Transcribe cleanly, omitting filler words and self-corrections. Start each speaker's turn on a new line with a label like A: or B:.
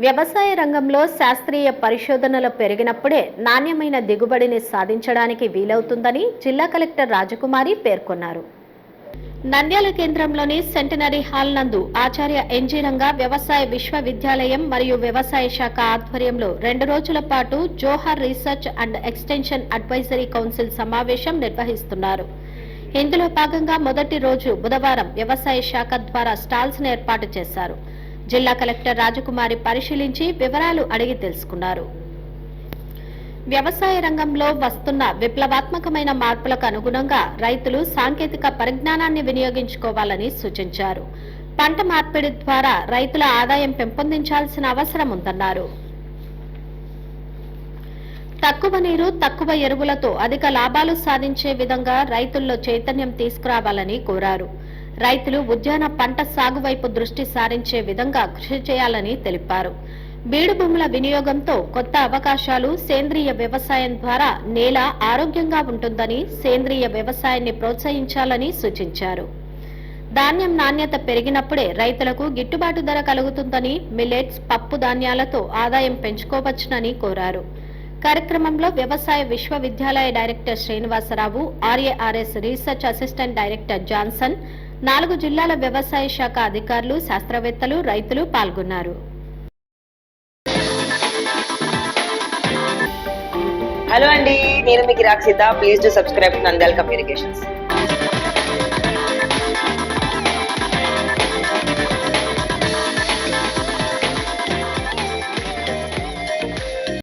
A: వ్యవసాయ రంగంలో శాస్త్రీయ పరిశోధనలు పెరిగినప్పుడే నాణ్యమైన దిగుబడిని సాధించడానికి వీలవుతుందని జిల్లా కలెక్టర్ రాజకుమారి పేర్కొన్నారు. నంద్యాల కేంద్రంలోని సెంటనరీ హాల్ నందు ఆచార్య ఎన్జీ రంగా వ్యవసాయ విశ్వవిద్యాలయం మరియు వ్యవసాయ శాఖ ఆధ్వర్యంలో 2 రోజుల పాటు జోహార్ research and extension advisory council సమావేశం నిర్వహిస్తున్నారు. ఇందులో భాగంగా మొదటి రోజు బుధవారం వ్యవసాయ శాఖ ద్వారా స్టాల్స్ ను ఏర్పాటు చేశారు. జిల్లా కలెక్టర్ రాజకుమారి పరిశీలించి వివరాలు అడిగి తెలుసుకున్నారు. వ్యవసాయ రంగంలో వస్తున్న విప్లవాత్మకమైన మార్పులకు అనుగుణంగా రైతులు సాంకేతిక పరిజ్ఞానాన్ని వినియోగించుకోవాలని సూచించారు. పంట మార్పిడి ద్వారా రైతుల ఆదాయం పెంపొందించాల్సిన అవసరం ఉందన్నారు. తక్కువ నీరు, తక్కువ ఎరువులతో అధిక లాభాలు సాధించే విధంగా రైతుల్లో చైతన్యం తీసుకురావాలని కోరారు. రైతులు ఉద్యాన పంట సాగు వైపు దృష్టి సారించే విధంగా కృషి చేయాలని తెలిపారు. బీడు భూముల వినియోగంతో కొత్త అవకాశాలు, సేంద్రియ వ్యవసాయం ద్వారా నేల ఆరోగ్యంగా ఉంటుందని, సేంద్రియ వ్యవసాయాన్ని ప్రోత్సహించాలని సూచించారు. ధాన్యం నాణ్యత పెరిగినప్పుడే రైతులకు గిట్టుబాటు ధర కలుగుతుందని, మిల్లెట్స్, పప్పు ధాన్యాలతో ఆదాయం పెంచుకోవచ్చునని కోరారు. కార్యక్రమంలో వ్యవసాయ విశ్వవిద్యాలయ director Srinivasa Rao, RARS research assistant director Johnson, 4 జిల్లాల వ్యవసాయ శాఖ అధికారులు, శాస్త్రవేత్తలు, రైతులు పాల్గొన్నారు.
B: హలో అండి, నేను మీ Kirak Seetha. Please do subscribe to Nandyala communications.